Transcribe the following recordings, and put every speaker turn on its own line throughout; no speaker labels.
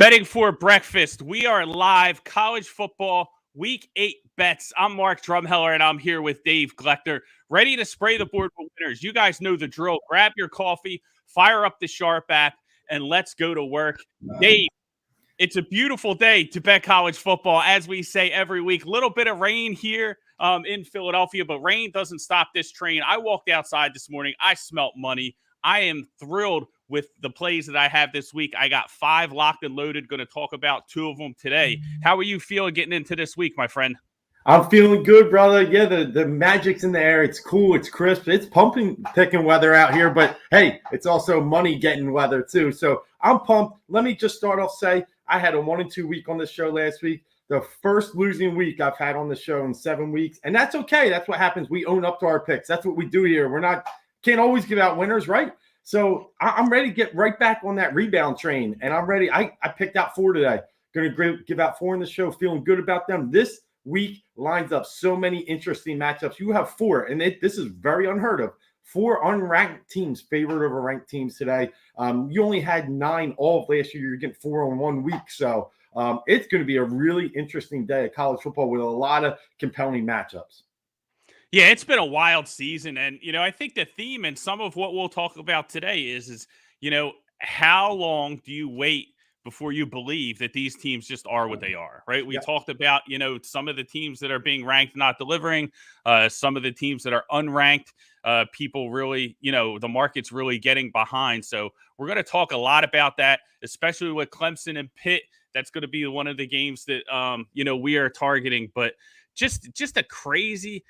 Betting for breakfast. We are live. College football, week 8 bets. I'm Mark Drumheller, and I'm here with Dave Gleckner, ready to spray the board for winners. You guys know the drill. Grab your coffee, fire up the Sharp app, and let's go to work. Dave, it's a beautiful day to bet college football, as we say every week. Little bit of rain here in Philadelphia, but rain doesn't stop this train. I walked outside this morning. I smelt money. I am thrilled with the plays that I have this week. I got 5 locked and loaded. Going to talk about 2 of them today. How are you feeling getting into this week, my friend?
I'm feeling good, brother. Yeah, the magic's in the air. It's cool. It's crisp. It's picking weather out here. But, hey, it's also money-getting weather, too. So I'm pumped. Let me just start off say I had a 1-2 week on this show last week. The first losing week I've had on the show in 7 weeks. And that's okay. That's what happens. We own up to our picks. That's what we do here. Can't always give out winners, right? So I'm ready to get right back on that rebound train. And I'm ready. I picked out 4 today. Going to give out 4 in the show. Feeling good about them. This week lines up so many interesting matchups. You have 4, and this is very unheard of. 4 unranked teams favored over ranked teams today. You only had 9 all of last year. You're getting 4 on 1 week. So it's going to be a really interesting day of college football with a lot of compelling matchups.
Yeah, it's been a wild season. And, I think the theme and some of what we'll talk about today is how long do you wait before you believe that these teams just are what they are, right? We talked about, some of the teams that are being ranked not delivering, some of the teams that are unranked, people really, the market's really getting behind. So we're going to talk a lot about that, especially with Clemson and Pitt. That's going to be one of the games that, we are targeting. But just a crazy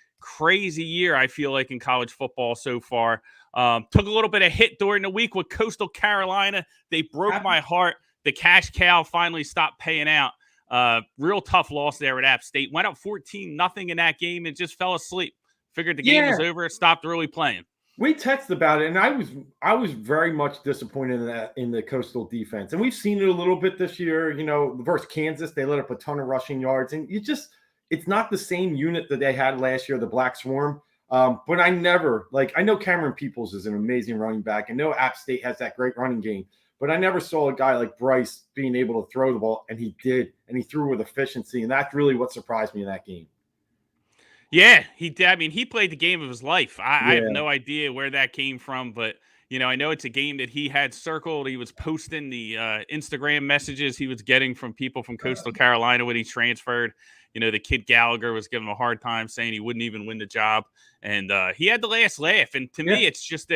year, I feel like, in college football so far. Took a little bit of hit during the week with Coastal Carolina. They broke my heart. The cash cow finally stopped paying out. Real tough loss there at App State. Went up 14-0 in that game and just fell asleep. Figured the game was over. Stopped really playing.
We texted about it, and I was very much disappointed in the Coastal defense. And we've seen it a little bit this year. Versus Kansas, they let up a ton of rushing yards, and it's not the same unit that they had last year, the Black Swarm. But I know Cameron Peoples is an amazing running back. I know App State has that great running game. But I never saw a guy like Bryce being able to throw the ball, and he did, and he threw with efficiency, and that's really what surprised me in that game.
Yeah, he did. I mean, he played the game of his life. I have no idea where that came from, but, I know it's a game that he had circled. He was posting the Instagram messages he was getting from people from Coastal Carolina when he transferred. The kid Gallagher was giving him a hard time, saying he wouldn't even win the job, and he had the last laugh. And to me, it's just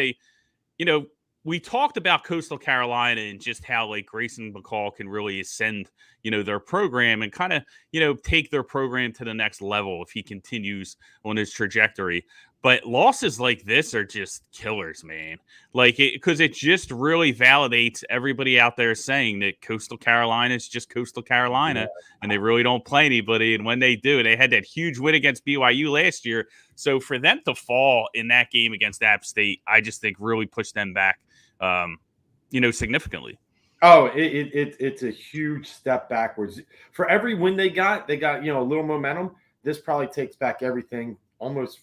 we talked about Coastal Carolina and just how Grayson McCall can really ascend, their program and kind of, take their program to the next level if he continues on his trajectory. But losses like this are just killers, man. Because it just really validates everybody out there saying that Coastal Carolina is just Coastal Carolina and they really don't play anybody. And when they do, they had that huge win against BYU last year. So for them to fall in that game against App State, I just think really pushed them back. Significantly.
Oh, it's a huge step backwards. For every win they got, a little momentum. This probably takes back everything almost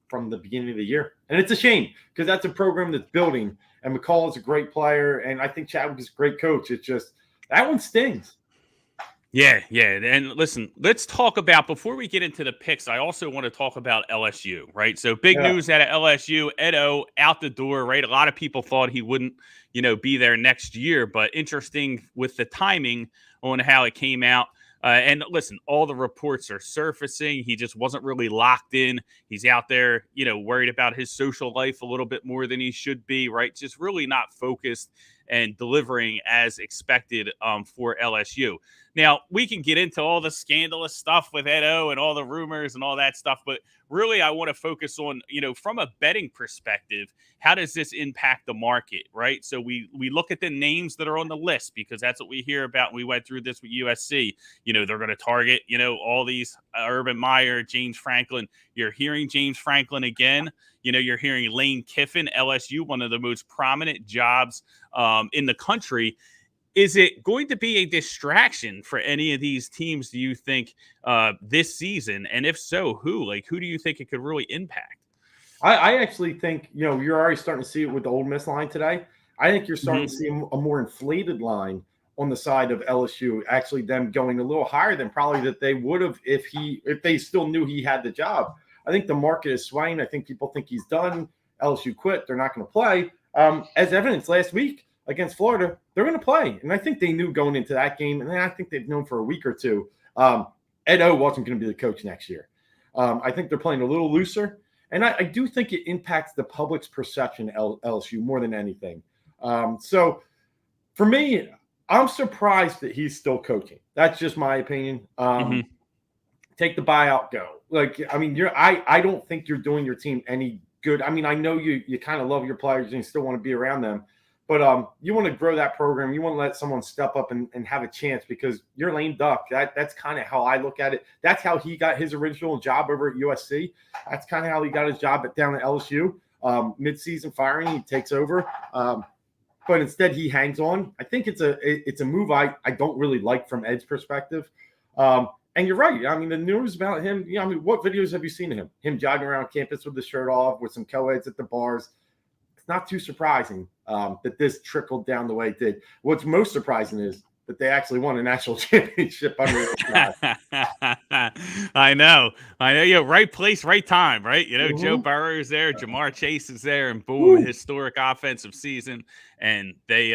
from the beginning of the year. And it's a shame because that's a program that's building. And McCall is a great player. And I think Chadwick is a great coach. It's just that one stings.
Yeah. And listen, let's talk about, before we get into the picks, I also want to talk about LSU, right? So big news out of LSU, Ed O out the door, right? A lot of people thought he wouldn't, be there next year, but interesting with the timing on how it came out. And listen, all the reports are surfacing. He just wasn't really locked in. He's out there, worried about his social life a little bit more than he should be, right? Just really not focused and delivering as expected for LSU. Now, we can get into all the scandalous stuff with Ed O and all the rumors and all that stuff, but really I want to focus on, from a betting perspective, how does this impact the market, right? So we look at the names that are on the list because that's what we hear about. We went through this with USC. They're going to target, all these Urban Meyer, James Franklin. You're hearing James Franklin again. You're hearing Lane Kiffin, LSU, one of the most prominent jobs in the country. Is it going to be a distraction for any of these teams, do you think, this season? And if so, who? Who do you think it could really impact?
I actually think, you're already starting to see it with the Ole Miss line today. I think you're starting to see a more inflated line on the side of LSU, actually them going a little higher than probably that they would have if they still knew he had the job. I think the market is swaying. I think people think he's done. LSU quit. They're not going to play. As evidence last week against Florida, they're going to play. And I think they knew going into that game, and I think they've known for a week or two, Ed O wasn't going to be the coach next year. I think they're playing a little looser. And I do think it impacts the public's perception of LSU more than anything. So for me, I'm surprised that he's still coaching. That's just my opinion. Take the buyout, go. Like, I mean, I don't think you're doing your team any good. I mean, I know you kind of love your players and you still want to be around them, but you want to grow that program. You want to let someone step up and have a chance because you're lame duck. That's kind of how I look at it. That's how he got his original job over at USC. That's kind of how he got his job down at LSU. Mid-season firing, he takes over. But instead he hangs on. I think it's a move I don't really like from Ed's perspective. And you're right. I mean, the news about him, I mean, what videos have you seen of him? Him jogging around campus with the shirt off, with some co-eds at the bars. It's not too surprising that this trickled down the way it did. What's most surprising is that they actually won a national championship under this guy.
I know. Yeah, right place, right time, right? Joe Burrow is there, Jamar Chase is there, and boom, historic offensive season, and they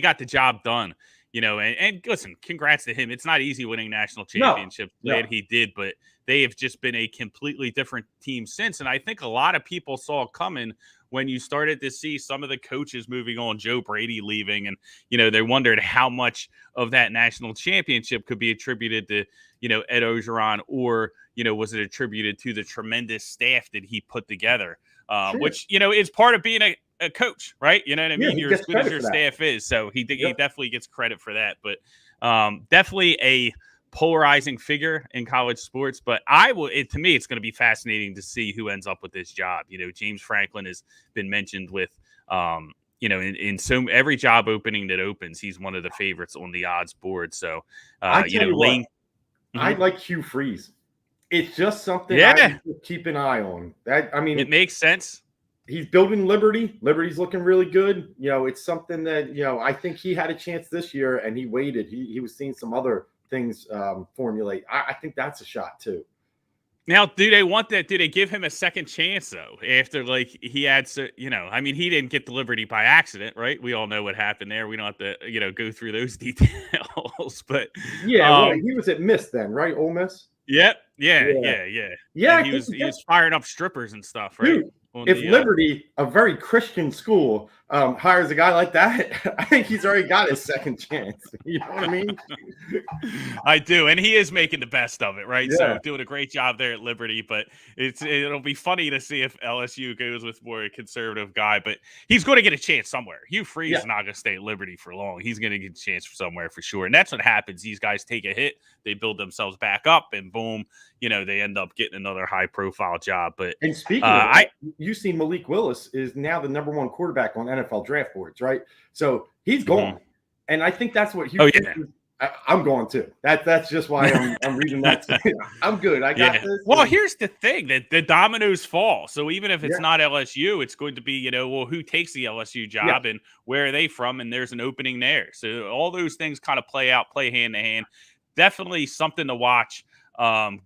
got the job done. And listen, congrats to him. It's not easy winning national championships. Glad he did, but they have just been a completely different team since. And I think a lot of people saw it coming when you started to see some of the coaches moving on, Joe Brady leaving, and they wondered how much of that national championship could be attributed to Ed Orgeron, or was it attributed to the tremendous staff that he put together, which is part of being a coach, right? You know what I mean? You're as good as your staff is, so he definitely gets credit for that. But definitely a polarizing figure in college sports. But to me, it's going to be fascinating to see who ends up with this job. James Franklin has been mentioned with, in so every job opening that opens, he's one of the favorites on the odds board. So,
Lane. I like Hugh Freeze. It's just something I keep an eye on. It
makes sense.
He's building Liberty. Liberty's looking really good. It's something that, I think he had a chance this year and he waited. He was seeing some other things formulate. I think that's a shot too.
Now, do they want that? Do they give him a second chance though? After he had, he didn't get the Liberty by accident, right? We all know what happened there. We don't have to, go through those details, but
he was at Miss then, right? Ole Miss.
Yep. Yeah. He was firing up strippers and stuff, right?
Dude, if Liberty, a very Christian school, hires a guy like that, I think he's already got his second chance. You know what I mean?
I do, and he is making the best of it, right? Yeah. So doing a great job there at Liberty, but it'll be funny to see if LSU goes with more a conservative guy, but he's going to get a chance somewhere. Hugh Freeze is not going to stay at Liberty for long. He's going to get a chance somewhere for sure, and that's what happens. These guys take a hit, they build themselves back up, and boom, they end up getting another high-profile job. But
and speaking of that, you see Malik Willis is now the number one quarterback on NFL draft boards, right? So he's gone, and I think that's what Hugh. I'm going too. That's just why I'm reading that. I'm good. I got this.
Well, here's the thing: that the dominoes fall. So even if it's not LSU, it's going to be who takes the LSU job and where are they from, and there's an opening there. So all those things kind of play hand to hand. Definitely something to watch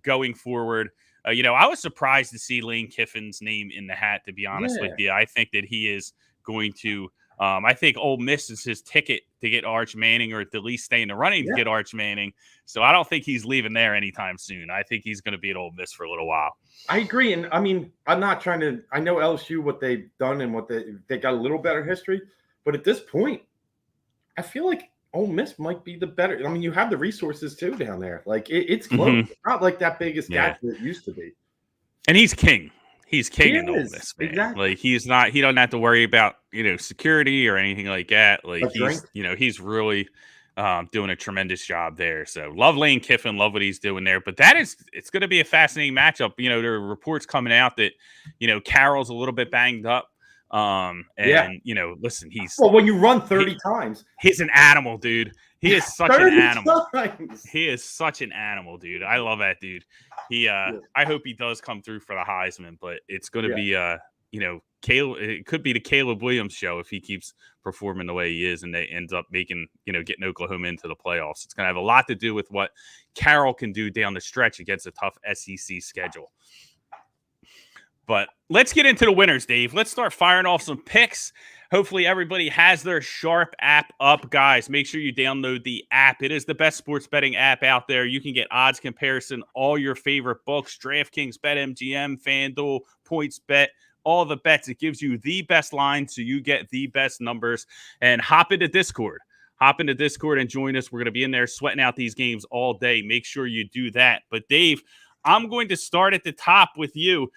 going forward. I was surprised to see Lane Kiffin's name in the hat, to be honest with you. I think that he is going to I think Ole Miss is his ticket to get Arch Manning, or at least stay in the running to get Arch Manning. So I don't think he's leaving there anytime soon. I think he's going to be at Ole Miss for a little while.
I agree. And I'm not trying to – I know LSU, what they've done and what they got a little better history. But at this point, I feel like Ole Miss might be the better. You have the resources too down there. It's close. It's not like that biggest gap that it used to be.
And he's king. He's king in Ole Miss, man.
Exactly.
He doesn't have to worry about, security or anything like that. He's really doing a tremendous job there. So love Lane Kiffin, love what he's doing there. But it's going to be a fascinating matchup. There are reports coming out that, Carroll's a little bit banged up. Listen,
when you run 30 times,
he's an animal, dude. He is such an animal. He is such an animal, dude. I love that dude. I hope he does come through for the Heisman, but it's going to be it could be the Caleb Williams show if he keeps performing the way he is and they ends up getting Oklahoma into the playoffs. It's going to have a lot to do with what Carroll can do down the stretch against a tough SEC schedule. But let's get into the winners, Dave. Let's start firing off some picks. Hopefully everybody has their Sharp app up, guys. Make sure you download the app. It is the best sports betting app out there. You can get odds comparison, all your favorite books, DraftKings, BetMGM, FanDuel, PointsBet, all the bets. It gives you the best line, so you get the best numbers. And hop into Discord. Hop into Discord and join us. We're going to be in there sweating out these games all day. Make sure you do that. But Dave, I'm going to start at the top with you.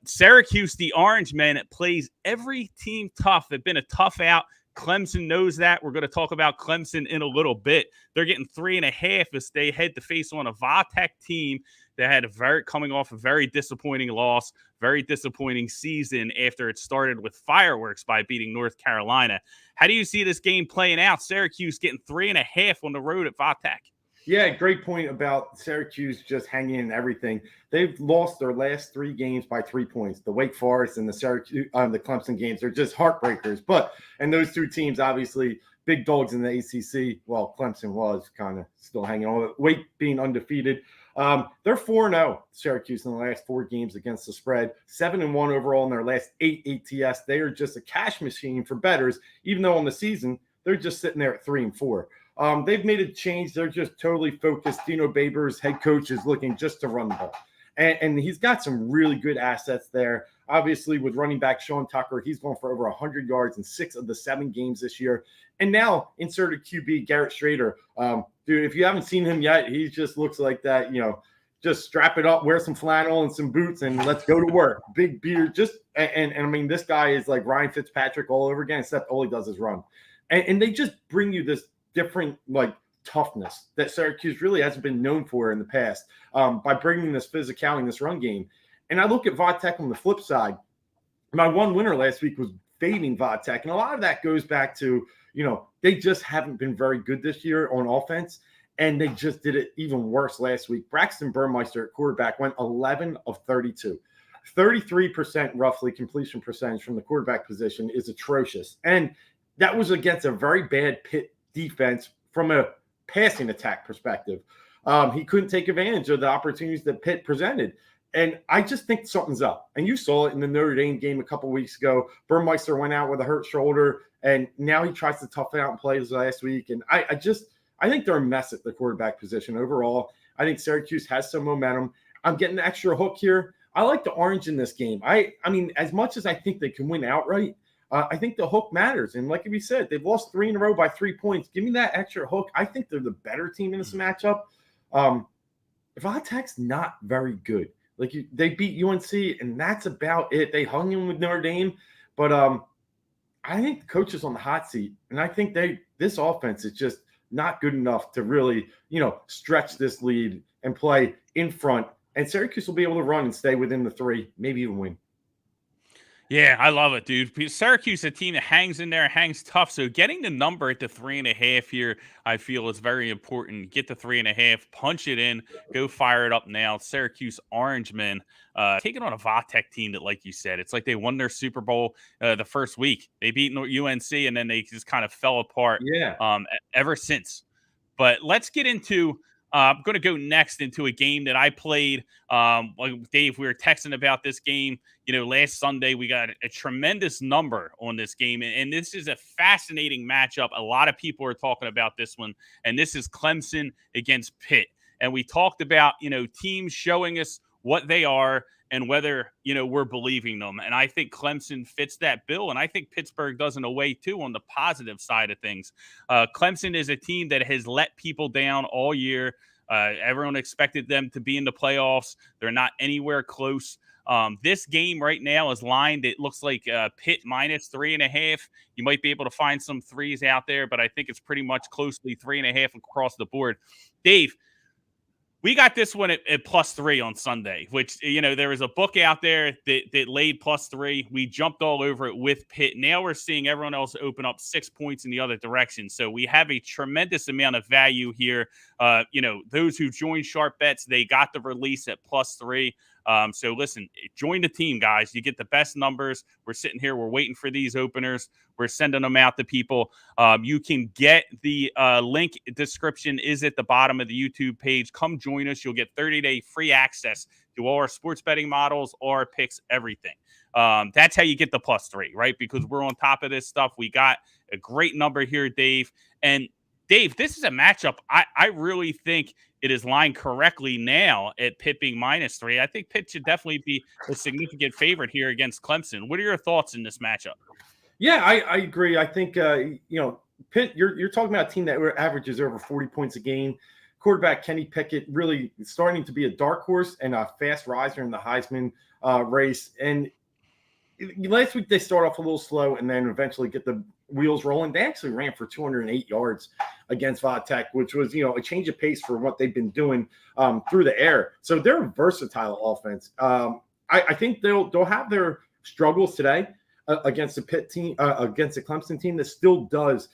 Syracuse, the Orange Men, plays every team tough. They've been a tough out. Clemson knows that. We're going to talk about Clemson in a little bit. They're getting 3.5 as they head to face on a Vatech team that had coming off a very disappointing loss, very disappointing season after it started with fireworks by beating North Carolina. How do you see this game playing out? Syracuse getting 3.5 on the road at Vatech.
Yeah, great point about Syracuse just hanging in everything. They've lost their last 3 games by 3 points. The Wake Forest and the Clemson games are just heartbreakers. And those 2 teams, obviously, big dogs in the ACC. Well, Clemson was kind of still hanging on. Wake being undefeated. They're 4-0, Syracuse, in the last 4 games against the spread. 7-1 overall in their last 8 ATS. They are just a cash machine for bettors, even though on the season, they're just sitting there at 3-4. They've made a change. They're just totally focused. Dino Babers, head coach, is looking just to run the ball. And he's got some really good assets there. Obviously, with running back Sean Tucker, he's going for over 100 yards in 6 of the 7 games this year. And now inserted QB Garrett Schrader. Dude, if you haven't seen him yet, he just looks like that, just strap it up, wear some flannel and some boots, and let's go to work. Big beard. And I mean, this guy is like Ryan Fitzpatrick all over again, except all he does is run. And they just bring you this different toughness that Syracuse really hasn't been known for in the past by bringing this physicality in this run game. And I look at Vatech on the flip side. My one winner last week was fading Vatech, and a lot of that goes back to they just haven't been very good this year on offense, and they just did it even worse last week. Braxton Burmeister at quarterback went 11 of 32. 33% roughly completion percentage from the quarterback position is atrocious, and that was against a very bad Pitt defense from a passing attack perspective. He couldn't take advantage of the opportunities that Pitt presented. And I just think something's up. And you saw it in the Notre Dame game a couple weeks ago. Burmeister went out with a hurt shoulder, and now he tries to tough it out and play last week. And I think they're a mess at the quarterback position overall. I think Syracuse has some momentum. I'm getting an extra hook here. I like the Orange in this game. I mean, as much as I think they can win outright, I think the hook matters. And like we said, they've lost 3 in a row by 3 points. Give me that extra hook. I think they're the better team in this matchup. Vatech's not very good. They beat UNC, and that's about it. They hung in with Notre Dame. But I think the coach is on the hot seat. And I think this offense is just not good enough to really, stretch this lead and play in front. And Syracuse will be able to run and stay within the 3, maybe even win.
Yeah, I love it, dude. Syracuse, a team that hangs in there, hangs tough. So getting the number at the 3.5 here, I feel is very important. Get the 3.5, punch it in, go fire it up now. Syracuse Orangemen taking on a Vatech team that, like you said, it's like they won their Super Bowl the first week. They beat UNC, and then they just kind of fell apart ever since. But let's get into I'm going to go next into a game that I played. Dave, we were texting about this game. Last Sunday, we got a tremendous number on this game. And this is a fascinating matchup. A lot of people are talking about this one. And this is Clemson against Pitt. And we talked about, teams showing us what they are and whether, we're believing them. And I think Clemson fits that bill. And I think Pittsburgh does in a way, too, on the positive side of things. Clemson is a team that has let people down all year. Everyone expected them to be in the playoffs. They're not anywhere close. This game right now is lined. It looks like Pitt minus 3.5. You might be able to find some 3s out there, but I think it's pretty much closely 3.5 across the board. Dave, we got this one at +3 on Sunday, which, there was a book out there that laid +3. We jumped all over it with Pitt. Now we're seeing everyone else open up 6 points in the other direction. So we have a tremendous amount of value here. Those who joined Sharp Bets, they got the release at +3. So listen, join the team, guys. You get the best numbers. We're sitting here. We're waiting for these openers. We're sending them out to people. You can get the link description is at the bottom of the YouTube page. Come join us. You'll get 30-day free access to all our sports betting models, our picks, everything. That's how you get the +3, right? Because we're on top of this stuff. We got a great number here, Dave. And Dave, this is a matchup I really think it is lined correctly now at Pitt being -3. I think Pitt should definitely be a significant favorite here against Clemson. What are your thoughts in this matchup?
Yeah, I agree. I think Pitt. You're talking about a team that averages over 40 points a game. Quarterback Kenny Pickett really starting to be a dark horse and a fast riser in the Heisman race. And last week they start off a little slow and then eventually get the wheels rolling. They actually ran for 208 yards against Vatech, which was a change of pace for what they've been doing through the air. So they're a versatile offense. I think they'll have their struggles today against the Pitt team, against the Clemson team that still does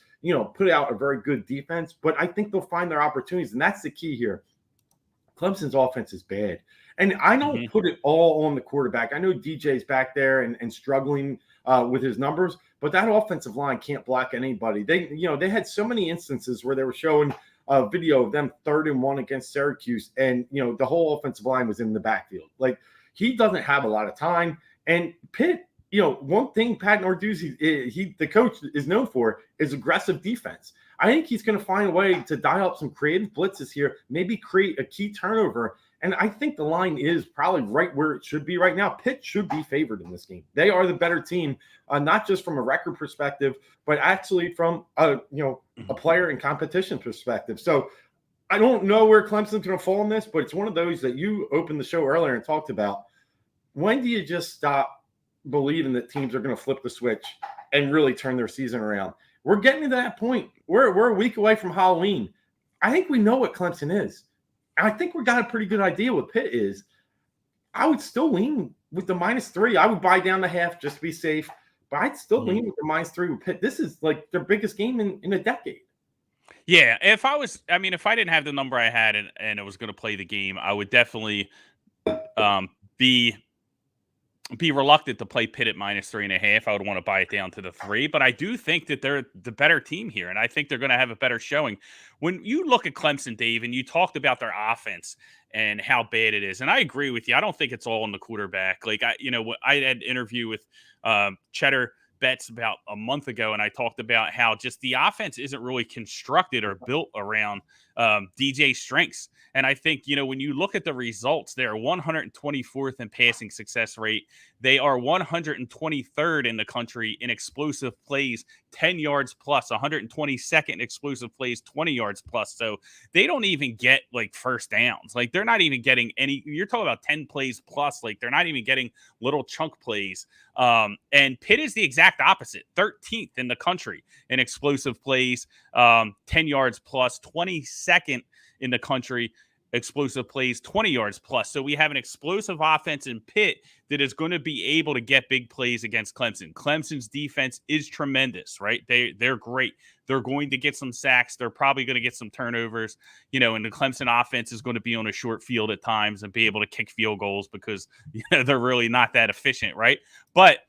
put out a very good defense. But I think they'll find their opportunities, and that's the key here. Clemson's offense is bad. And I don't put it all on the quarterback. I know DJ's back there and struggling with his numbers, but that offensive line can't block anybody. They had so many instances where they were showing a video of them 3rd and 1 against Syracuse, and the whole offensive line was in the backfield. Like, he doesn't have a lot of time. And Pitt, one thing Pat Narduzzi, the coach, is known for is aggressive defense. I think he's going to find a way to dial up some creative blitzes here, maybe create a key turnover. And I think the line is probably right where it should be right now. Pitt should be favored in this game. They are the better team, not just from a record perspective, but actually from a player and competition perspective. So I don't know where Clemson's going to fall in this, but it's one of those that you opened the show earlier and talked about. When do you just stop believing that teams are going to flip the switch and really turn their season around? We're getting to that point. We're a week away from Halloween. I think we know what Clemson is. And I think we got a pretty good idea what Pitt is. I would still lean with the -3. I would buy down the half just to be safe, but I'd still lean with the -3 with Pitt. This is like their biggest game in a decade.
Yeah, if I didn't have the number I had and I was going to play the game, I would definitely be reluctant to play Pitt at -3.5. I would want to buy it down to the 3, but I do think that they're the better team here, and I think they're going to have a better showing. When you look at Clemson, Dave, and you talked about their offense and how bad it is, and I agree with you. I don't think it's all on the quarterback. Like I had an interview with Cheddar Betts about a month ago, and I talked about how just the offense isn't really constructed or built around DJ's strengths. And I think, when you look at the results, they're 124th in passing success rate. They are 123rd in the country in explosive plays, 10 yards plus, 122nd explosive plays, 20 yards plus. So they don't even get like first downs. Like, they're not even getting any, you're talking about 10 plays plus, like they're not even getting little chunk plays. And Pitt is the exact opposite, 13th in the country in explosive plays, 10 yards plus, 22nd in the country explosive plays, 20 yards plus. So we have an explosive offense in Pitt that is going to be able to get big plays against Clemson. Clemson's defense is tremendous, right? They're great. They're going to get some sacks. They're probably going to get some turnovers, and the Clemson offense is going to be on a short field at times and be able to kick field goals because they're really not that efficient, right? But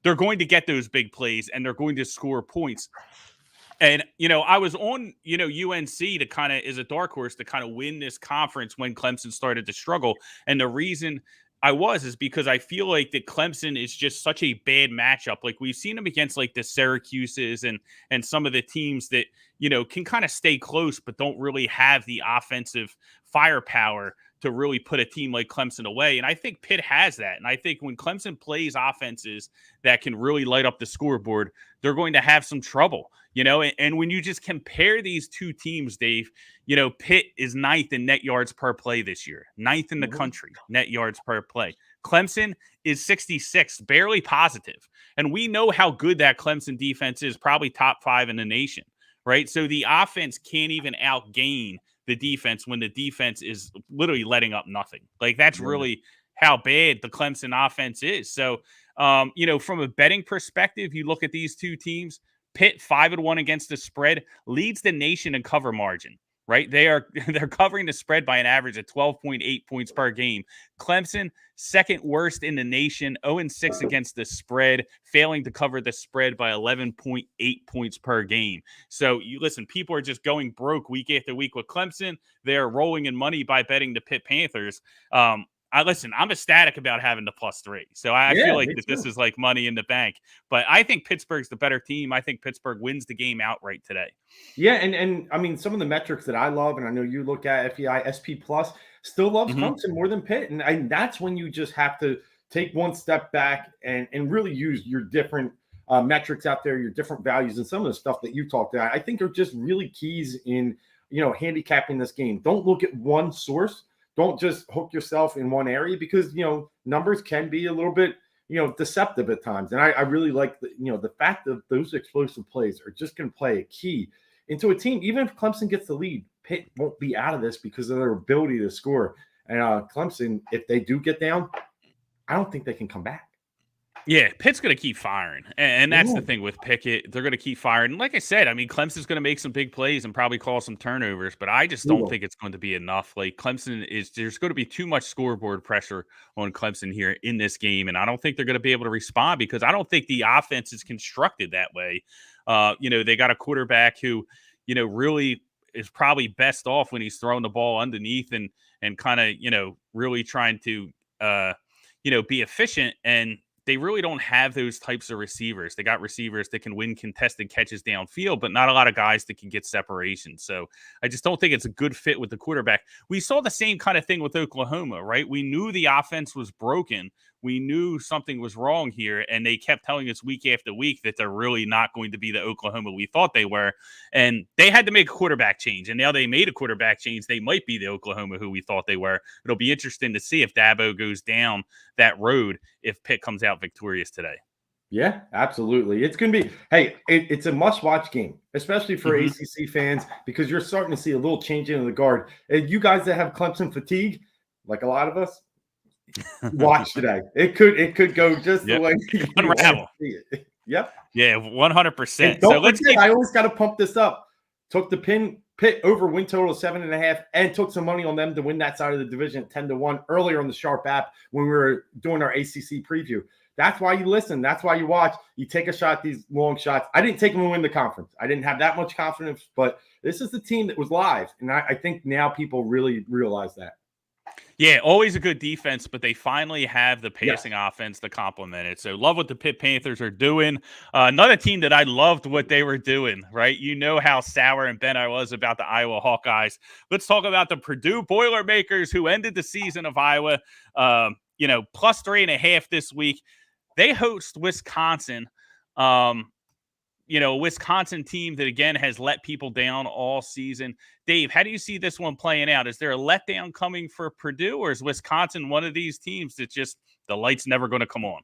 they're going to get those big plays and they're going to score points. And, I was on, UNC to kind of, as a dark horse, to kind of win this conference when Clemson started to struggle. And the reason I is because I feel like that Clemson is just such a bad matchup. Like, we've seen them against like the Syracuses and some of the teams that, can kind of stay close, but don't really have the offensive firepower to really put a team like Clemson away. And I think Pitt has that. And I think when Clemson plays offenses that can really light up the scoreboard, they're going to have some trouble, and when you just compare these two teams, Dave, Pitt is 9th in net yards per play this year, 9th in the country, net yards per play. Clemson is 66th, barely positive. And we know how good that Clemson defense is, probably top 5 in the nation, right? So the offense can't even outgain the defense when the defense is literally letting up nothing. Like, that's really how bad the Clemson offense is. So, from a betting perspective, you look at these two teams, Pitt 5-1 against the spread, leads the nation in cover margin. right? They're covering the spread by an average of 12.8 points per game. Clemson, second worst in the nation, 0-6 against the spread, failing to cover the spread by 11.8 points per game. So you listen, people are just going broke week after week with Clemson. They're rolling in money by betting the Pitt Panthers. I'm ecstatic about having the +3. So I feel like that this is like money in the bank. But I think Pittsburgh's the better team. I think Pittsburgh wins the game outright today.
Yeah, and I mean, some of the metrics that I love, and I know you look at FEI, SP Plus, still loves Clemson more than Pitt. And that's when you just have to take one step back and really use your different metrics out there, your different values, and some of the stuff that you talked about, I think are just really keys in, handicapping this game. Don't look at one source. Don't just hook yourself in one area because, numbers can be a little bit, deceptive at times. And I really like the fact that those explosive plays are just going to play a key into a team. Even if Clemson gets the lead, Pitt won't be out of this because of their ability to score. And Clemson, if they do get down, I don't think they can come back.
Yeah, Pitt's going to keep firing. And that's the thing with Pickett. They're going to keep firing. And like I said, I mean, Clemson's going to make some big plays and probably call some turnovers, but I just don't think it's going to be enough. Like there's going to be too much scoreboard pressure on Clemson here in this game. And I don't think they're going to be able to respond because I don't think the offense is constructed that way. They got a quarterback who, really is probably best off when he's throwing the ball underneath and kind of, really trying to, be efficient. And they really don't have those types of receivers. They got receivers that can win contested catches downfield, but not a lot of guys that can get separation. So I just don't think it's a good fit with the quarterback. We saw the same kind of thing with Oklahoma, right? We knew the offense was broken. We knew something was wrong here, and they kept telling us week after week that they're really not going to be the Oklahoma we thought they were. And they had to make a quarterback change, and now they made a quarterback change. They might be the Oklahoma who we thought they were. It'll be interesting to see if Dabo goes down that road if Pitt comes out victorious today.
Yeah, absolutely. It's going to be, it's a must-watch game, especially for ACC fans, because you're starting to see a little changing of the guard. And you guys that have Clemson fatigue, like a lot of us, watch today. It could go just the way you
unravel.
See it. Yep.
Yeah, 100%.
So let's forget, I always got to pump this up. Took the Pitt over win total of 7.5 and took some money on them to win that side of the division at 10-1 earlier on the Sharp app when we were doing our ACC preview. That's why you listen. That's why you watch. You take a shot, these long shots. I didn't take them to win the conference. I didn't have that much confidence, but this is the team that was live. And I think now people really realize that.
Yeah, always a good defense, but they finally have the passing offense to complement it. So love what the Pitt Panthers are doing. Another team that I loved what they were doing, right? You know how sour and bent I was about the Iowa Hawkeyes. Let's talk about the Purdue Boilermakers who ended the season of Iowa, +3.5 this week. They host Wisconsin. Wisconsin team that, again, has let people down all season. Dave, how do you see this one playing out? Is there a letdown coming for Purdue, or is Wisconsin one of these teams that just the light's never going to come on?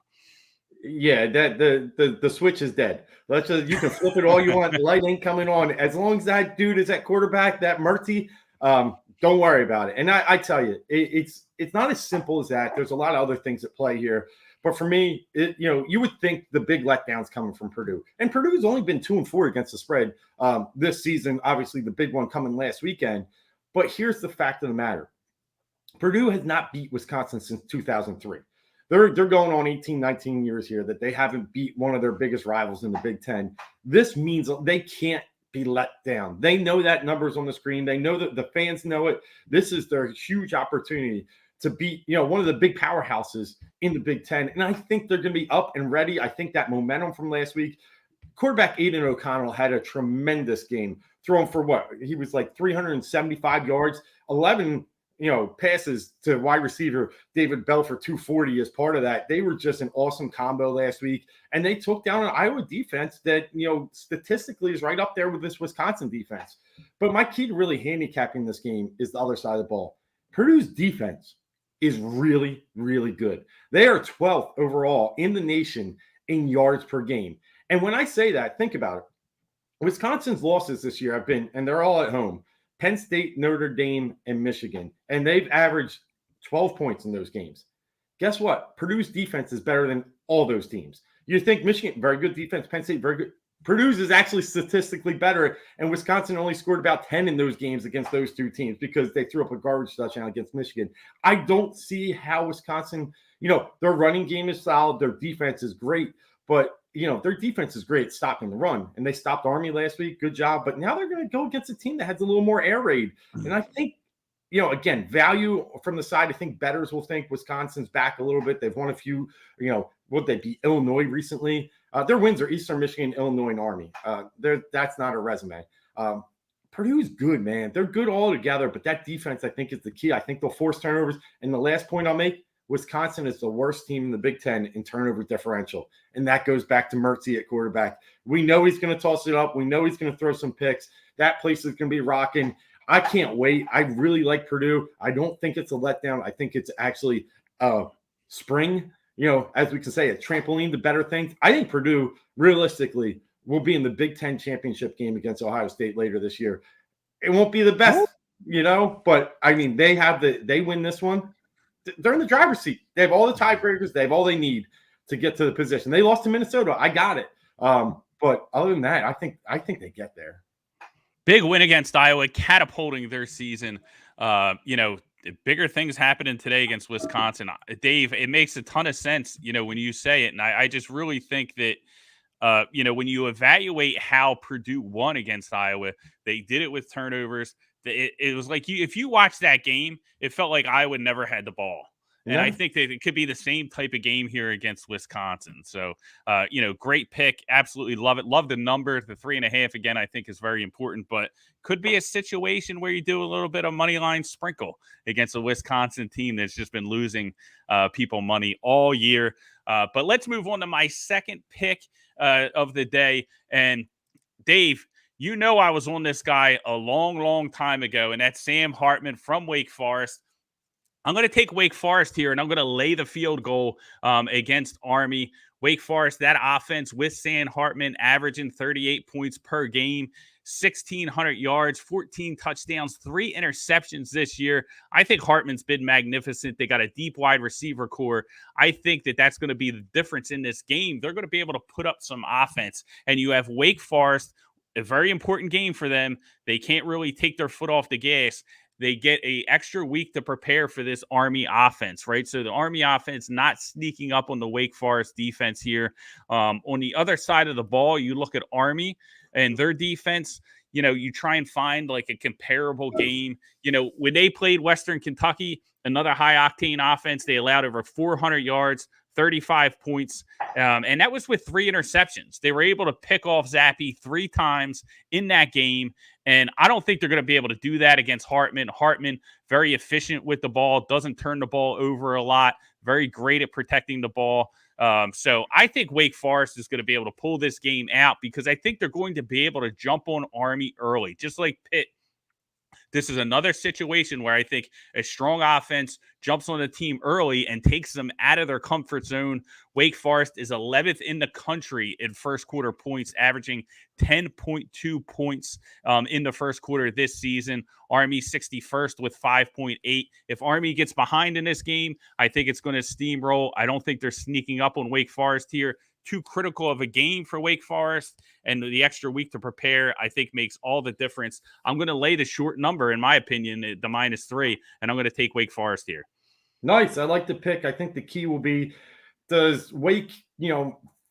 Yeah, that the switch is dead. You can flip it all you want. The light ain't coming on. As long as that dude is at quarterback, that Murty, don't worry about it. And I tell you, it's not as simple as that. There's a lot of other things at play here. But for me, you would think the big letdown's coming from Purdue. And Purdue's only been 2-4 against the spread this season. Obviously, the big one coming last weekend. But here's the fact of the matter. Purdue has not beat Wisconsin since 2003. They're going on 18, 19 years here that they haven't beat one of their biggest rivals in the Big Ten. This means they can't be let down. They know that number's on the screen. They know that the fans know it. This is their huge opportunity to beat, one of the big powerhouses in the Big Ten. And I think they're going to be up and ready. I think that momentum from last week, quarterback Aiden O'Connell had a tremendous game, throwing for what? He was like 375 yards, 11, passes to wide receiver David Bell for 240 as part of that. They were just an awesome combo last week. And they took down an Iowa defense that, statistically is right up there with this Wisconsin defense. But my key to really handicapping this game is the other side of the ball. Purdue's defense is really, really good. They are 12th overall in the nation in yards per game. And when I say that, think about it. Wisconsin's losses this year have been, and they're all at home, Penn State, Notre Dame, and Michigan. And they've averaged 12 points in those games. Guess what? Purdue's defense is better than all those teams. You think Michigan, very good defense, Penn State, very good. Purdue's is actually statistically better, and Wisconsin only scored about 10 in those games against those two teams because they threw up a garbage touchdown against Michigan. I don't see how Wisconsin, their running game is solid, their defense is great, but their defense is great stopping the run, and they stopped Army last week. Good job, but now they're going to go against a team that has a little more air raid, and I think. Again, value from the side. I think bettors will think Wisconsin's back a little bit. They've won a few, would they beat Illinois recently? Their wins are Eastern Michigan, Illinois, and Army. That's not a resume. Purdue's good, man. They're good all together, but that defense, I think, is the key. I think they'll force turnovers. And the last point I'll make, Wisconsin is the worst team in the Big Ten in turnover differential. And that goes back to Mertzy at quarterback. We know he's going to toss it up. We know he's going to throw some picks. That place is going to be rocking. I can't wait. I really like Purdue. I don't think it's a letdown. I think it's actually spring, as we can say, a trampoline to better things. I think Purdue, realistically, will be in the Big Ten championship game against Ohio State later this year. It won't be the best, but I mean, they win this one. They're in the driver's seat. They have all the tiebreakers. They have all they need to get to the position. They lost to Minnesota. I got it. But other than that, I think they get there.
Big win against Iowa, catapulting their season. Bigger things happening today against Wisconsin. Dave, it makes a ton of sense, when you say it. And I just really think that, when you evaluate how Purdue won against Iowa, they did it with turnovers. It was like if you watch that game, it felt like Iowa never had the ball. And I think that it could be the same type of game here against Wisconsin. So, great pick. Absolutely love it. Love the number. The 3.5, again, I think is very important, but could be a situation where you do a little bit of money line sprinkle against a Wisconsin team that's just been losing people money all year. But let's move on to my second pick of the day. And Dave, I was on this guy a long, long time ago, and that's Sam Hartman from Wake Forest. I'm going to take Wake Forest here, and I'm going to lay the field goal against Army. Wake Forest, that offense with Sam Hartman averaging 38 points per game, 1,600 yards, 14 touchdowns, 3 interceptions this year. I think Hartman's been magnificent. They got a deep wide receiver core. I think that that's going to be the difference in this game. They're going to be able to put up some offense, and you have Wake Forest, a very important game for them. They can't really take their foot off the gas. They get an extra week to prepare for this Army offense, right? So the Army offense not sneaking up on the Wake Forest defense here. On the other side of the ball, you look at Army and their defense. You try and find like a comparable game. When they played Western Kentucky, another high-octane offense, they allowed over 400 yards, 35 points, and that was with 3 interceptions. They were able to pick off Zappe 3 times in that game, and I don't think they're going to be able to do that against Hartman. Hartman, very efficient with the ball, doesn't turn the ball over a lot, very great at protecting the ball. So I think Wake Forest is going to be able to pull this game out because I think they're going to be able to jump on Army early, just like Pitt. This is another situation where I think a strong offense jumps on the team early and takes them out of their comfort zone. Wake Forest is 11th in the country in first quarter points, averaging 10.2 points in the first quarter this season. Army 61st with 5.8. If Army gets behind in this game, I think it's going to steamroll. I don't think they're sneaking up on Wake Forest here. Too critical of a game for Wake Forest, and the extra week to prepare, I think, makes all the difference. I'm going to lay the short number, in my opinion, the -3, and I'm going to take Wake Forest here.
Nice. I like the pick. I think the key will be, does Wake,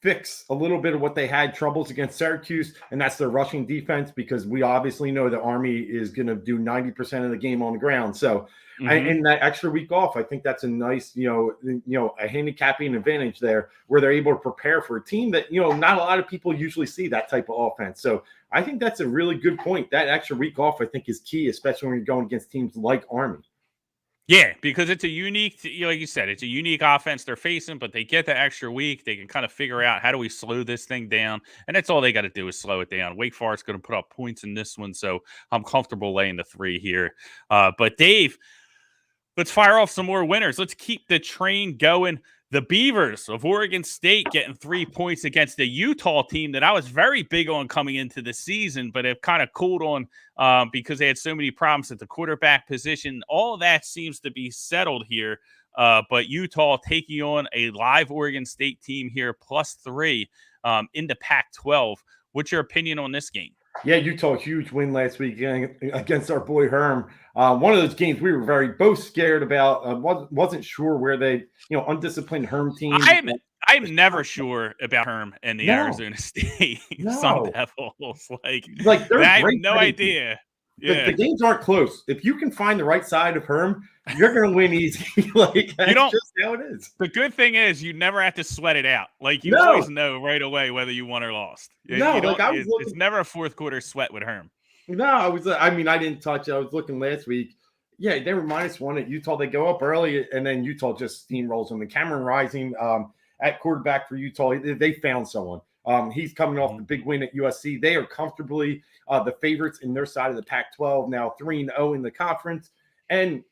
fix a little bit of what they had troubles against Syracuse, and that's their rushing defense, because we obviously know the Army is going to do 90% of the game on the ground. So, and that extra week off, I think that's a nice, a handicapping advantage there, where they're able to prepare for a team that, not a lot of people usually see that type of offense. So I think that's a really good point. That extra week off, I think, is key, especially when you're going against teams like Army.
Yeah, because it's a unique, like you said, it's a unique offense they're facing, but they get the extra week. They can kind of figure out, how do we slow this thing down? And that's all they got to do is slow it down. Wake Forest going to put up points in this one, so I'm comfortable laying the 3 here. But Dave, let's fire off some more winners. Let's keep the train going. The Beavers of Oregon State getting 3 points against the Utah team that I was very big on coming into the season, but have kind of cooled on because they had so many problems at the quarterback position. All that seems to be settled here. But Utah taking on a live Oregon State team here, +3 in the Pac-12. What's your opinion on this game?
Yeah, Utah, huge win last week against our boy Herm. One of those games we were both scared about. Wasn't sure where they, undisciplined Herm team.
I'm never sure about Herm and the
No,
Arizona State Sun
no.
Devils.
Like they're
I have
great.
no idea. Yeah.
The games aren't close. If you can find the right side of Herm, you're going to win easy. That's just how it is.
The good thing is you never have to sweat it out. Like you always know right away whether you won or lost. It's never a fourth quarter sweat with Herm.
No, I didn't touch it. I was looking last week. Yeah, they were -1 at Utah. They go up early, and then Utah just steamrolls them. And Cameron Rising at quarterback for Utah, they found someone. He's coming off the big win at USC. They are comfortably the favorites in their side of the Pac-12, now 3-0 in the conference. And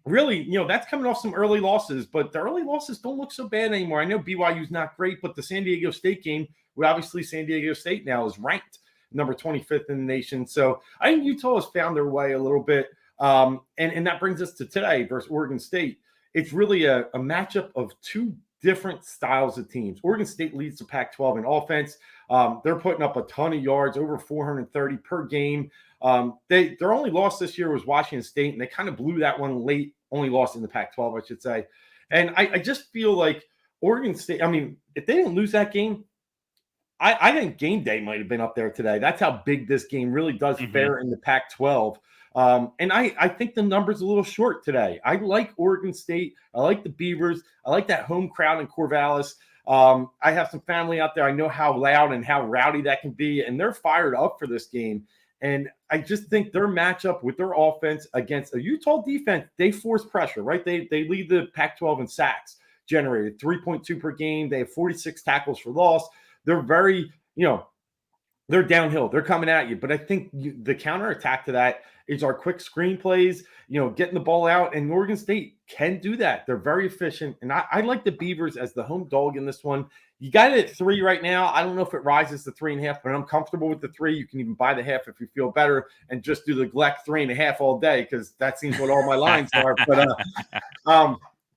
really, that's coming off some early losses, but the early losses don't look so bad anymore. I know BYU's not great, but the San Diego State game, obviously San Diego State now is ranked number 25th in the nation. So I think Utah has found their way a little bit. And that brings us to today versus Oregon State. It's really a matchup of two different styles of teams. Oregon State leads the Pac-12 in offense. They're putting up a ton of yards, over 430 per game. Their only loss this year was Washington State, and they kind of blew that one late, only lost in the Pac-12, I should say. And I just feel like Oregon State, if they didn't lose that game, I think game day might have been up there today. That's how big this game really does fare in the Pac-12. And I think the number's a little short today. I like Oregon State. I like the Beavers. I like that home crowd in Corvallis. I have some family out there. I know how loud and how rowdy that can be, and they're fired up for this game. And I just think their matchup with their offense against a Utah defense, they force pressure, right? They lead the Pac-12 in sacks generated, 3.2 per game. They have 46 tackles for loss. They're very, they're downhill. They're coming at you. But I think the counterattack to that is our quick screen plays, getting the ball out. And Oregon State can do that. They're very efficient. And I like the Beavers as the home dog in this one. You got it at 3 right now. I don't know if it rises to 3.5, but I'm comfortable with the 3. You can even buy the half if you feel better and just do the Gleck 3.5 all day, because that seems what all my lines are.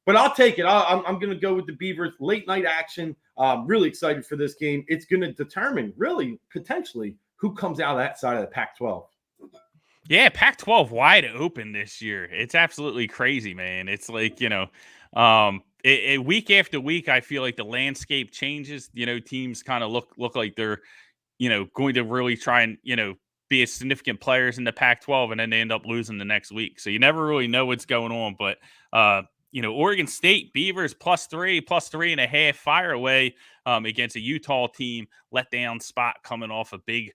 But I'll take it. I'm going to go with the Beavers. Late night action. Really excited for this game. It's going to determine, really, potentially, who comes out of that side of the Pac-12.
Yeah, Pac-12 wide open this year. It's absolutely crazy, man. It's like, week after week, I feel like the landscape changes. Teams kind of look like they're, going to really try and, be as significant players in the Pac-12, and then they end up losing the next week. So you never really know what's going on. But, Oregon State, Beavers +3.5 fire away against a Utah team, letdown spot coming off a big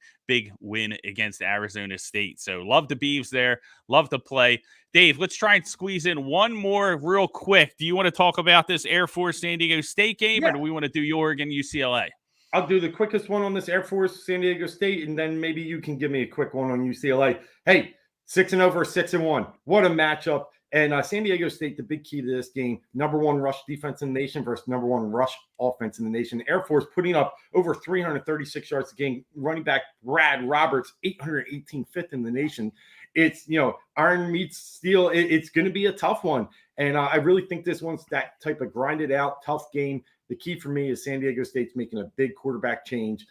win against Arizona State. So love the Beavs there. Love to play. Dave, let's try and squeeze in one more real quick. Do you want to talk about this Air Force San Diego State game, or do we want to do Oregon UCLA?
I'll do the quickest one on this Air Force San Diego State, and then maybe you can give me a quick one on UCLA. Hey, 6-0 versus 6-1. What a matchup. And San Diego State, the big key to this game, number 1 rush defense in the nation versus number 1 rush offense in the nation. Air Force putting up over 336 yards a game. Running back Brad Roberts, 818 fifth in the nation. It's, iron meets steel. It's going to be a tough one. And I really think this one's that type of grinded out, tough game. The key for me is San Diego State's making a big quarterback change.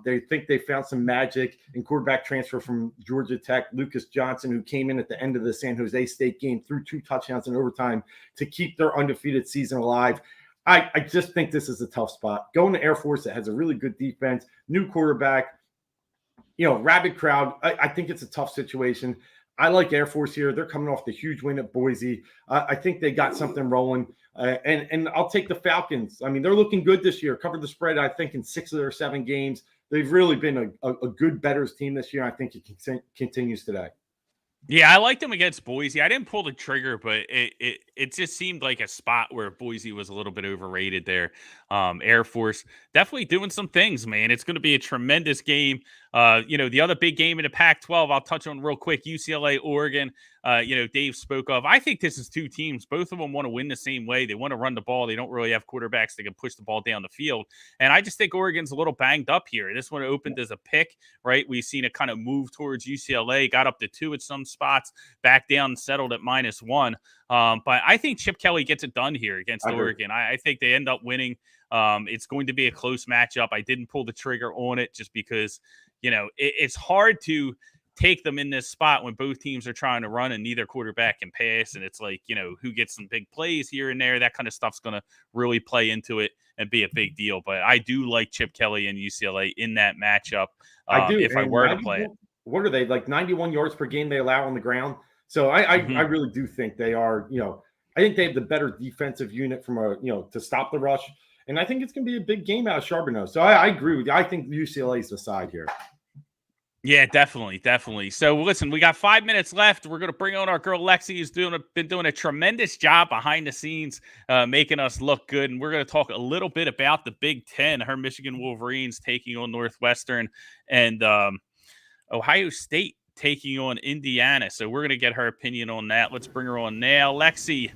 They think they found some magic in quarterback transfer from Georgia Tech, Lucas Johnson, who came in at the end of the San Jose State game, threw 2 touchdowns in overtime to keep their undefeated season alive. I just think this is a tough spot. Going to Air Force that has a really good defense, new quarterback, rabid crowd. I think it's a tough situation. I like Air Force here. They're coming off the huge win at Boise. I think they got something rolling. And I'll take the Falcons. They're looking good this year. Covered the spread, I think, in 6 of their 7 games. They've really been a good bettors team this year. I think it continues today.
Yeah, I liked them against Boise. I didn't pull the trigger, but it just seemed like a spot where Boise was a little bit overrated there. Air Force definitely doing some things, man. It's going to be a tremendous game. The other big game in the Pac-12, I'll touch on real quick, UCLA, Oregon. Dave spoke of. I think this is 2 teams. Both of them want to win the same way. They want to run the ball. They don't really have quarterbacks that can push the ball down the field. And I just think Oregon's a little banged up here. This one opened as a pick, right? We've seen it kind of move towards UCLA, got up to 2 at some spots, back down and settled at -1. But I think Chip Kelly gets it done here against Oregon. I think they end up winning. It's going to be a close matchup. I didn't pull the trigger on it just because, it's hard to take them in this spot when both teams are trying to run and neither quarterback can pass. And it's like, who gets some big plays here and there. That kind of stuff's going to really play into it and be a big deal. But I do like Chip Kelly and UCLA in that matchup.
I do.
If I were to play it.
What are they, like 91 yards per game they allow on the ground? So I really do think they are, I think they have the better defensive unit from to stop the rush. And I think it's going to be a big game out of Charbonneau. So I agree with you. I think UCLA is the side here.
Yeah, definitely. So listen, we got 5 minutes left. We're going to bring on our girl Lexi, who's been doing a tremendous job behind the scenes, making us look good. And we're going to talk a little bit about the Big Ten, her Michigan Wolverines taking on Northwestern, and Ohio State taking on Indiana. So we're going to get her opinion on that. Let's bring her on now. Lexi,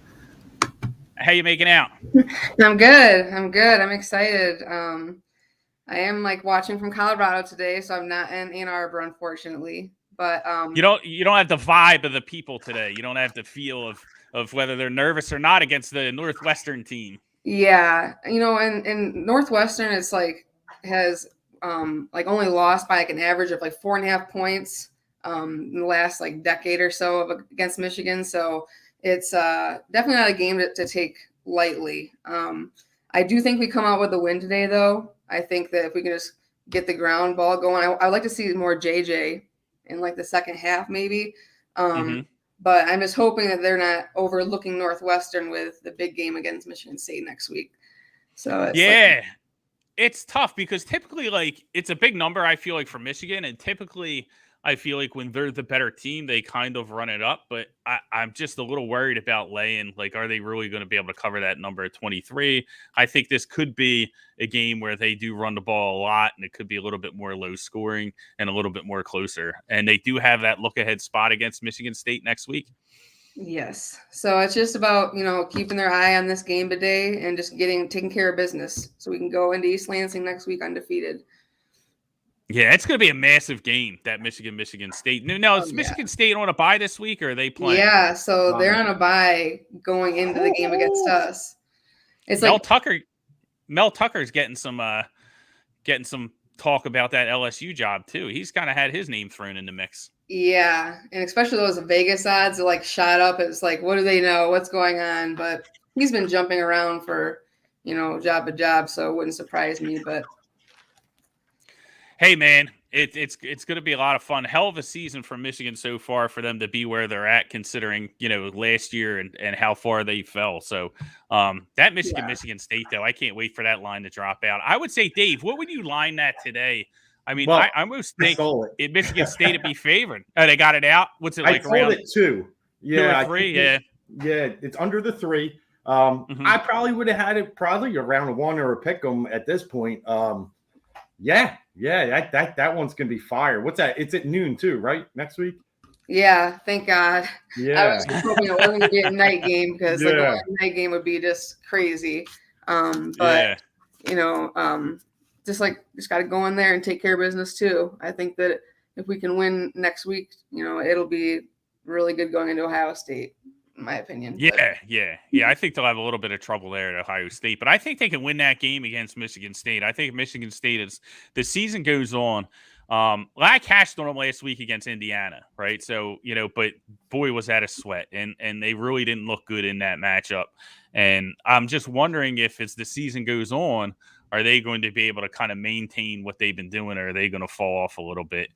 how you making out?
I'm good. I'm excited. I am watching from Colorado today, so I'm not in Ann Arbor, unfortunately. But
you don't have the vibe of the people today. You don't have the feel of whether they're nervous or not against the Northwestern team.
Yeah, and Northwestern is has only lost by an average of 4.5 points in the last decade or so against Michigan. So it's definitely not a game to take lightly. I do think we come out with a win today, though. I think that if we can just get the ground ball going, I'd like to see more JJ in the second half, maybe. But I'm just hoping that they're not overlooking Northwestern with the big game against Michigan State next week. So it's
it's tough because typically it's a big number, I feel for Michigan, and typically I feel when they're the better team, they kind of run it up. But I'm just a little worried about laying. Are they really going to be able to cover that number at 23? I think this could be a game where they do run the ball a lot, and it could be a little bit more low scoring and a little bit more closer. And they do have that look ahead spot against Michigan State next week.
Yes. So it's just about, keeping their eye on this game today and just taking care of business so we can go into East Lansing next week undefeated.
Yeah, it's going to be a massive game, that Michigan State. Now, is Michigan State on a bye this week, or are they playing?
Yeah, so they're on a bye going into the game against us. It's
Mel Tucker's getting some talk about that LSU job too. He's kind of had his name thrown in the mix.
Yeah, and especially those Vegas odds are shot up. It's what do they know? What's going on? But he's been jumping around for, job to job, so it wouldn't surprise me. But
hey, man, it's going to be a lot of fun. Hell of a season for Michigan so far for them to be where they're at, considering, last year and how far they fell. So that Michigan State, though, I can't wait for that line to drop out. I would say, Dave, what would you line that today? I mean, I almost think Michigan State would be favored. Oh, they got it out? What's it like around?
I it 2. Yeah,
2 or 3, yeah.
It's under the 3. I probably would have had it probably around 1 or a pick 'em at this point. Yeah, that one's gonna be fire. What's that? It's at noon too, right? Next week.
Yeah, thank God.
Yeah,
I was hoping it wasn't gonna be a night game because a night game would be just crazy. But just got to go in there and take care of business too. I think that if we can win next week, it'll be really good going into Ohio State, in my opinion.
Yeah. I think they'll have a little bit of trouble there at Ohio State, but I think they can win that game against Michigan State. I think Michigan State, as the season goes on, I cashed on them last week against Indiana, right? So, but boy, was that a sweat, and they really didn't look good in that matchup. And I'm just wondering if, as the season goes on, are they going to be able to kind of maintain what they've been doing, or are they going to fall off a little bit?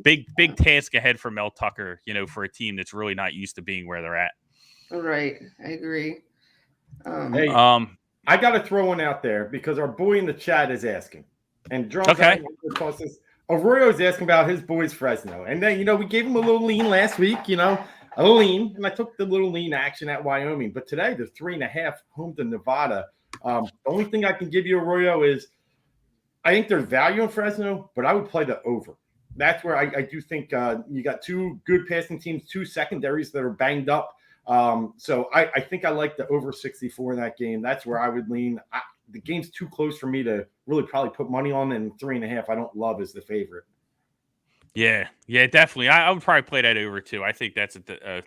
Big task ahead for Mel Tucker, for a team that's really not used to being where they're at.
Right. I agree.
I got to throw one out there because our boy in the chat is asking. And Arroyo's asking about his boys Fresno. And then, we gave him a little lean last week, a lean. And I took the little lean action at Wyoming. But today, they're 3.5 home to Nevada. The only thing I can give you, Arroyo, is I think there's value in Fresno, but I would play the over. That's where I do think you got 2 good passing teams, 2 secondaries that are banged up. So I think I like the over 64 in that game. That's where I would lean. The game's too close for me to really probably put money on, and 3.5 I don't love as the favorite.
Yeah, definitely. I would probably play that over too. I think that's a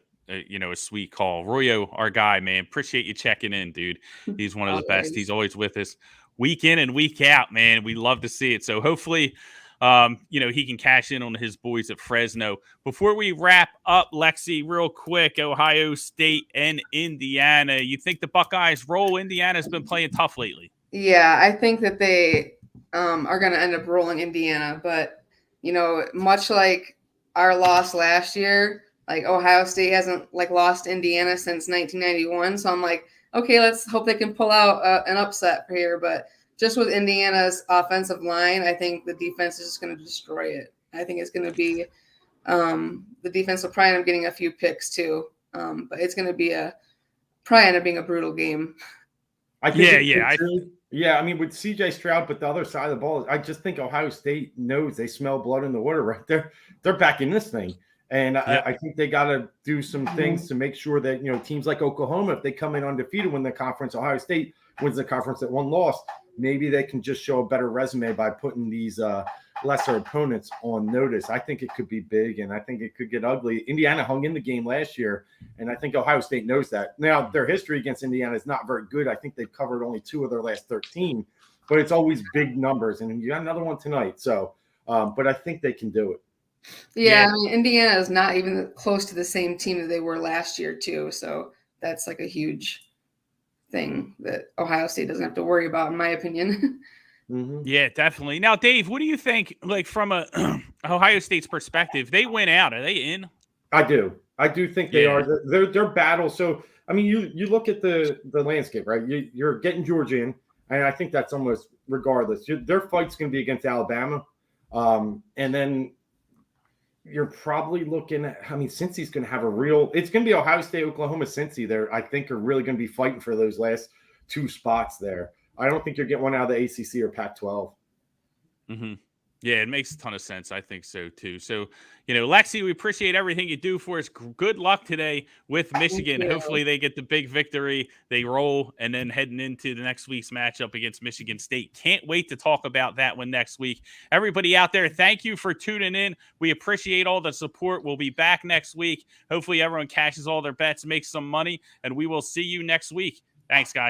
sweet call. Royo, our guy, man. Appreciate you checking in, dude. He's one of the best. He's always with us. week in and week out, man. We love to see it. So hopefully, he can cash in on his boys at Fresno. Before we wrap up, Lexi, real quick, Ohio State and Indiana. You think the Buckeyes roll? Indiana's been playing tough lately.
Yeah, I think that they are going to end up rolling Indiana. But, much like our loss last year, like Ohio State hasn't lost Indiana since 1991. So I'm like, okay, let's hope they can pull out an upset here. But just with Indiana's offensive line, I think the defense is just going to destroy it. I think it's going to be the defense will probably end up getting a few picks too. But it's going to probably end up being a brutal game.
I think I mean, with CJ Stroud, but the other side of the ball, I just think Ohio State knows they smell blood in the water right there. They're back in this thing. And I think they got to do some things to make sure that, teams like Oklahoma, if they come in undefeated, win the conference, Ohio State wins the conference at one loss, maybe they can just show a better resume by putting these lesser opponents on notice. I think it could be big, and I think it could get ugly. Indiana hung in the game last year, and I think Ohio State knows that. Now, their history against Indiana is not very good. I think they've covered only 2 of their last 13, but it's always big numbers, and you got another one tonight. So, but I think they can do it.
Yeah, I mean, Indiana is not even close to the same team that they were last year, too. So that's like a huge thing that Ohio State doesn't have to worry about, in my opinion.
Mm-hmm. Yeah, definitely. Now, Dave, what do you think, from a Ohio State's perspective? They went out. Are they in?
I do think they are. They're battle. So, I mean, you look at the landscape, right? You're getting Georgia in, and I think that's almost regardless. Their fight's going to be against Alabama. And then you're probably looking at, I mean, Cincy's going to have it's going to be Ohio State, Oklahoma, Cincy there, I think, are really going to be fighting for those last 2 spots there. I don't think you're getting one out of the ACC or Pac-12.
Mm-hmm. Yeah, it makes a ton of sense. I think so, too. So, Lexi, we appreciate everything you do for us. Good luck today with Michigan. Hopefully they get the big victory. They roll, and then heading into the next week's matchup against Michigan State. Can't wait to talk about that one next week. Everybody out there, thank you for tuning in. We appreciate all the support. We'll be back next week. Hopefully everyone cashes all their bets, makes some money, and we will see you next week. Thanks, guys.